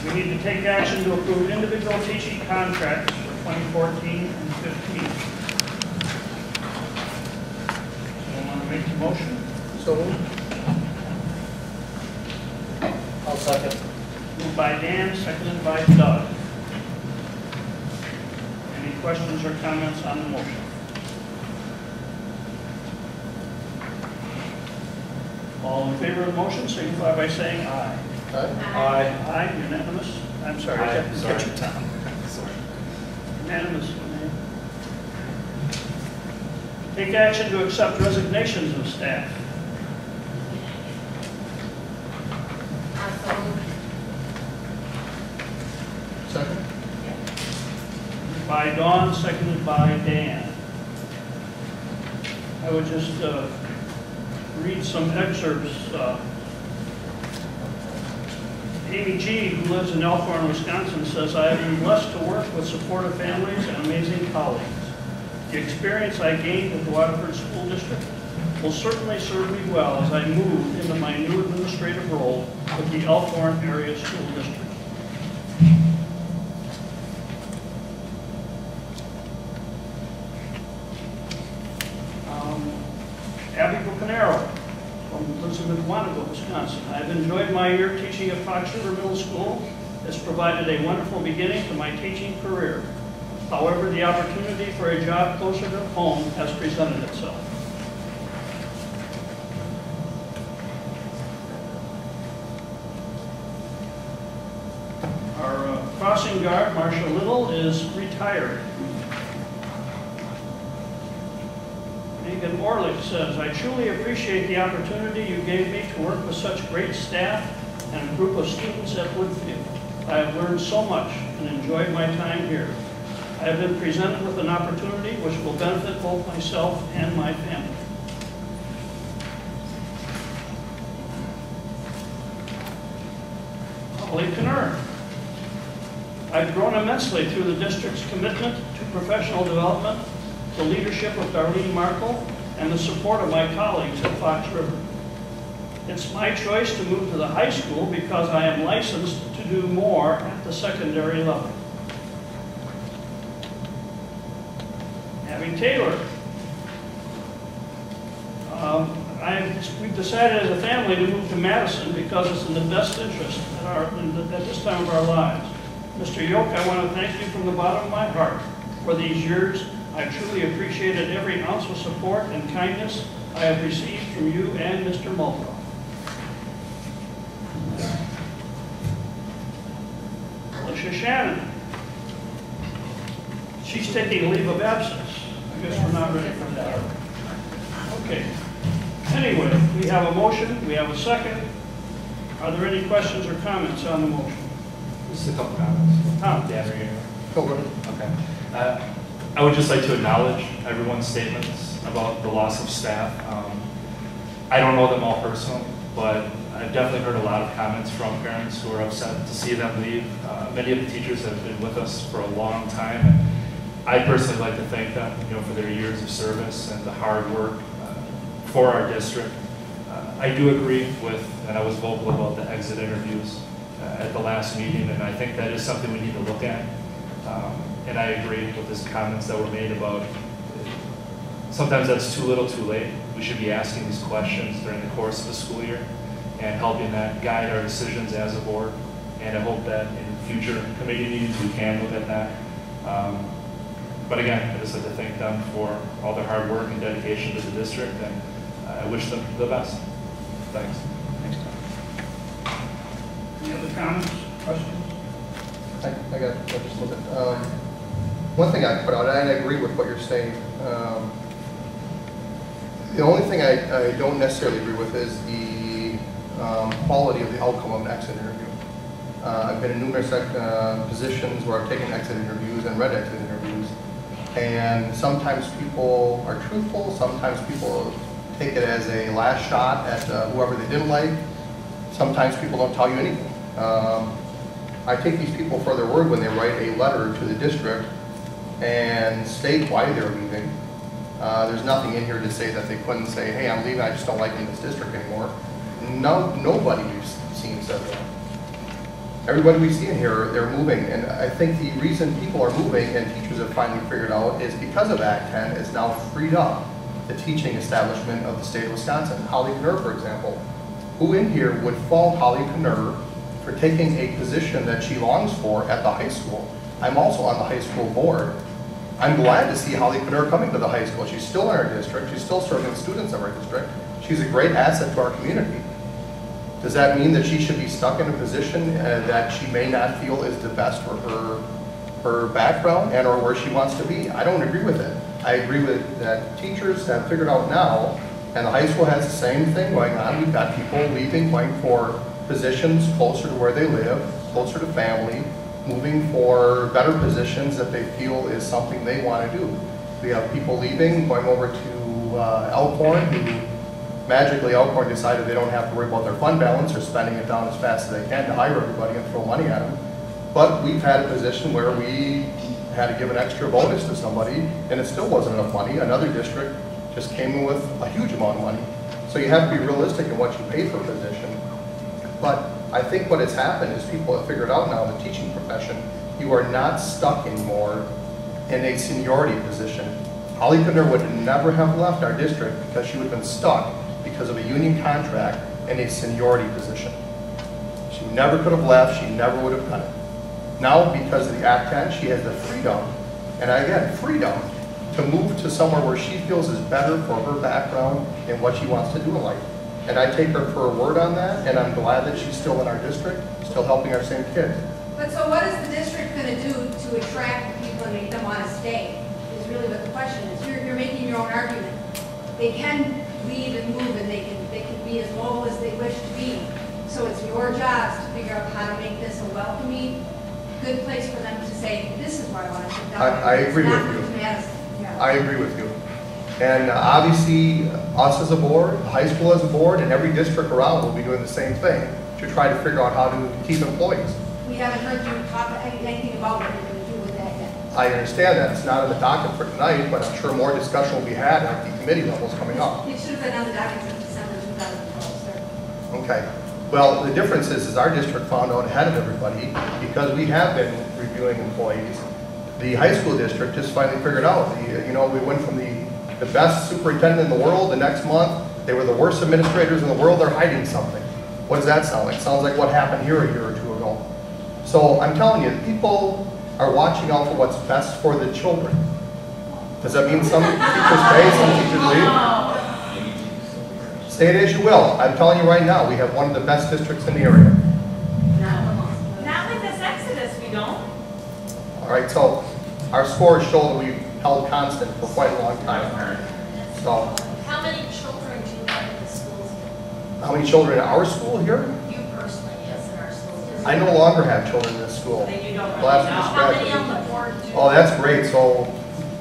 We need to take action to approve individual teaching contracts for 2014 and 15. Someone want to make the motion? So moved. I'll second. Moved by Dan, seconded by Doug. Any questions or comments on the motion? All in favor of the motion, signify by saying aye. Aye. Aye, unanimous. I'm sorry, Aye, I didn't sorry. get your time. Sorry. Unanimous. Take action to accept resignations of staff. Second. By Dawn, seconded by Dan. I would just read some excerpts. Amy G., who lives in Elkhorn, Wisconsin, says, I have been blessed to work with supportive families and amazing colleagues. The experience I gained at the Waterford School District will certainly serve me well as I move into my new administrative role with the Elkhorn Area School District. Abby Bucanero from Elizabeth, Wanaka, Wisconsin. I've enjoyed my year teaching at Fox River Middle School. It's provided a wonderful beginning to my teaching career. However, the opportunity for a job closer to home has presented itself. Our crossing guard, Marcia Little, is retired. Megan Orlick says, I truly appreciate the opportunity you gave me to work with such great staff and a group of students at Woodfield. I have learned so much and enjoyed my time here. I have been presented with an opportunity which will benefit both myself and my family. Holly Knurr. I've grown immensely through the district's commitment to professional development, the leadership of Darlene Markle, and the support of my colleagues at Fox River. It's my choice to move to the high school because I am licensed to do more at the secondary level. Abby Taylor. We've decided as a family to move to Madison because it's in the best interest at this time of our lives. Mr. Yoke, I want to thank you from the bottom of my heart for these years. I've truly appreciated every ounce of support and kindness I have received from you and Mr. Mulcahy. Alicia Shannon. She's taking a leave of absence. I guess we're not ready for that. Okay. Anyway, we have a motion, we have a second. Are there any questions or comments on the motion? Just a couple comments. Tom. Dan, are you? Go ahead. Okay. I would just like to acknowledge everyone's statements about the loss of staff. I don't know them all personally, but I've definitely heard a lot of comments from parents who are upset to see them leave. Many of the teachers have been with us for a long time, and I personally like to thank them, for their years of service and the hard work for our district. I do agree with, and I was vocal about the exit interviews at the last meeting, and I think that is something we need to look at. And I agree with his comments that were made about sometimes that's too little too late. We should be asking these questions during the course of the school year and helping that guide our decisions as a board. And I hope that in future committee meetings we can look at that. But again, I just like to thank them for all their hard work and dedication to the district, and I wish them the best. Thanks. Thanks, Tom. Any other comments, questions? I got just a little bit. One thing I put out, and I agree with what you're saying. The only thing I don't necessarily agree with is the quality of the outcome of an exit interview. I've been in numerous positions where I've taken exit interviews and read exit interviews, and sometimes people are truthful, sometimes people take it as a last shot at whoever they didn't like. Sometimes people don't tell you anything. I take these people for their word when they write a letter to the district and state why they're leaving. There's nothing in here to say that they couldn't say, hey, I'm leaving, I just don't like in this district anymore. Nobody we've seen said that. Everybody we see in here, they're moving, and I think the reason people are moving and teachers have finally figured out is because of Act 10 is now freed up the teaching establishment of the state of Wisconsin. Holly Knurr, for example. Who in here would fault Holly Knurr for taking a position that she longs for at the high school? I'm also on the high school board. I'm glad to see Holly Knurr coming to the high school. She's still in our district. She's still serving students of our district. She's a great asset to our community. Does that mean that she should be stuck in a position that she may not feel is the best for her background and or where she wants to be? I don't agree with it. I agree with that teachers have figured out now, and the high school has the same thing going on. We've got people leaving, going for positions closer to where they live, closer to family, moving for better positions that they feel is something they want to do. We have people leaving, going over to Elkhorn, who magically Elkhorn decided they don't have to worry about their fund balance or spending it down as fast as they can to hire everybody and throw money at them. But we've had a position where we had to give an extra bonus to somebody, and it still wasn't enough money. Another district just came in with a huge amount of money. So you have to be realistic in what you pay for a position. But I think what has happened is people have figured out now in the teaching profession, you are not stuck anymore in a seniority position. Holly Knurr would never have left our district because she would have been stuck because of a union contract in a seniority position. She never could have left, she never would have done it. Now, because of the Act 10, she has the freedom, and again, freedom, to move to somewhere where she feels is better for her background and what she wants to do in life. And I take her for a word on that, and I'm glad that she's still in our district, still helping our same kids. But so what is the district going to do to attract the people and make them want to stay, is really what the question is. You're making your own argument. They can leave and move, and they can be as low as they wish to be. So it's your jobs to figure out how to make this a welcoming, good place for them to say, this is where I want to sit down. I agree with you. I agree with you. And obviously, us as a board, the high school as a board, and every district around will be doing the same thing to try to figure out how to keep employees. We haven't heard you talk anything about what you're going to do with that yet. I understand that. It's not on the docket for tonight, but I'm sure more discussion will be had at the committee levels coming up. It should have been on the docket since December 2012, sir. Okay. Well, the difference is our district found out ahead of everybody because we have been reviewing employees. The high school district just finally figured out. We went from the best superintendent in the world the next month. They were the worst administrators in the world. They're hiding something. What does that sound like? It sounds like what happened here a year or two ago. So I'm telling you, people are watching out for what's best for the children. Does that mean some teachers stay, some teachers leave? Say it as you will. I'm telling you right now, we have one of the best districts in the area. Not with this exodus, we don't. All right, so our scores show that we've held constant for quite a long time. So, How many children do you have in the schools? how many children in our school here? You personally, yes, in our schools. I no longer have children in this school. Then you don't really Well, know. that's How many described. on the board do? Oh, that's great. So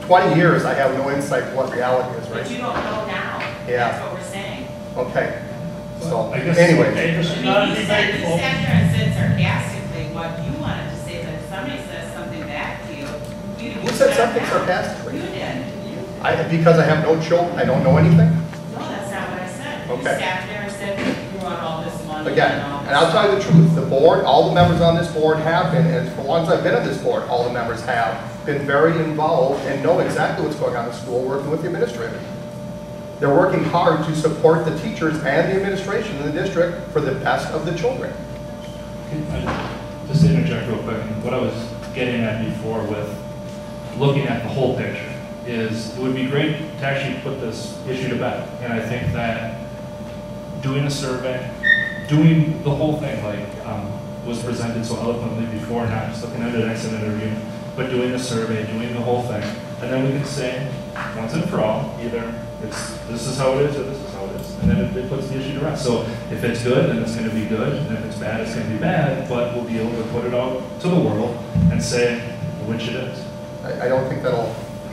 20 years, I have no insight to what reality is, But you right? don't know now. Yeah. That's what we're saying. Okay. So, I guess- anyway, Okay, this I is not a mean, you debate, sat folks. there and said sarcastically what you wanted to say, but if somebody says something back to you, you. who said something You sarcastically? did. Because I have no children, I don't know anything? No, that's not what I said. You Okay. sat there and said you want all this money. Again, all and I'll this tell you the truth, the board, all the members on this board have been, and for as long as I've been on this board, all the members have been very involved and know exactly what's going on in school, working with the administrators. They're working hard to support the teachers and the administration in the district for the best of the children. Just to interject real quick, what I was getting at before with looking at the whole picture is it would be great to actually put this issue to bed. And I think that doing a survey, doing the whole thing like was presented so eloquently before, not just looking at an exit interview, but doing a survey, doing the whole thing. And then we can say, once and for all, either this is how it is or this is how it is. And then it puts the issue to rest. So if it's good, then it's going to be good. And if it's bad, it's going to be bad. But we'll be able to put it out to the world and say which it is. I don't think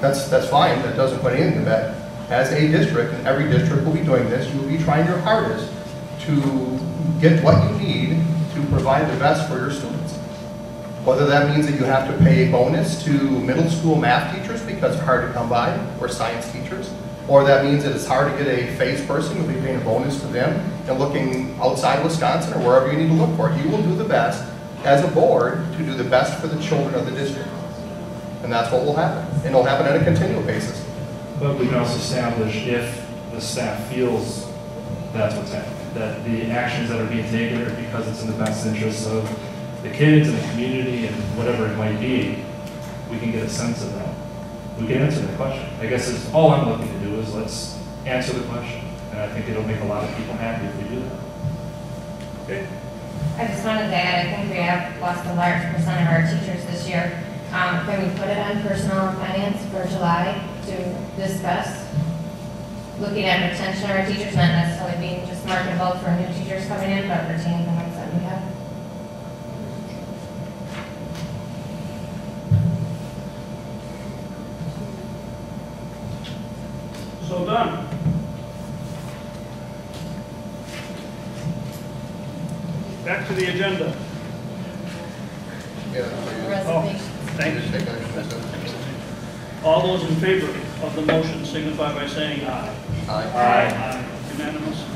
that's fine, that doesn't put anything to bed. As a district, and every district will be doing this, you will be trying your hardest to get what you need to provide the best for your students. Whether that means that you have to pay a bonus to middle school math teachers because they're hard to come by, or science teachers, or that means that it's hard to get a face person, you'll be paying a bonus to them, and looking outside Wisconsin or wherever you need to look for it. You will do the best, as a board to do the best for the children of the district. And that's what will happen. And it'll happen on a continual basis. But we can also establish if the staff feels that's what's happening, that the actions that are being taken are because it's in the best interest of the kids and the community and whatever it might be, we can get a sense of that. We can answer the question. I guess it's all I'm looking to do is let's answer the question. And I think it'll make a lot of people happy if we do that. Okay? I just wanted to add, I think we have lost a large percent of our teachers this year. Can we put it on personnel and finance for July to discuss looking at retention of our teachers, not necessarily being just marketable for new teachers coming in, but retaining the ones that we have? So done. Back to the agenda. Yeah. Resignations. Thanks. Take action. All those in favor of the motion signify by saying aye. Aye. Aye. Unanimous.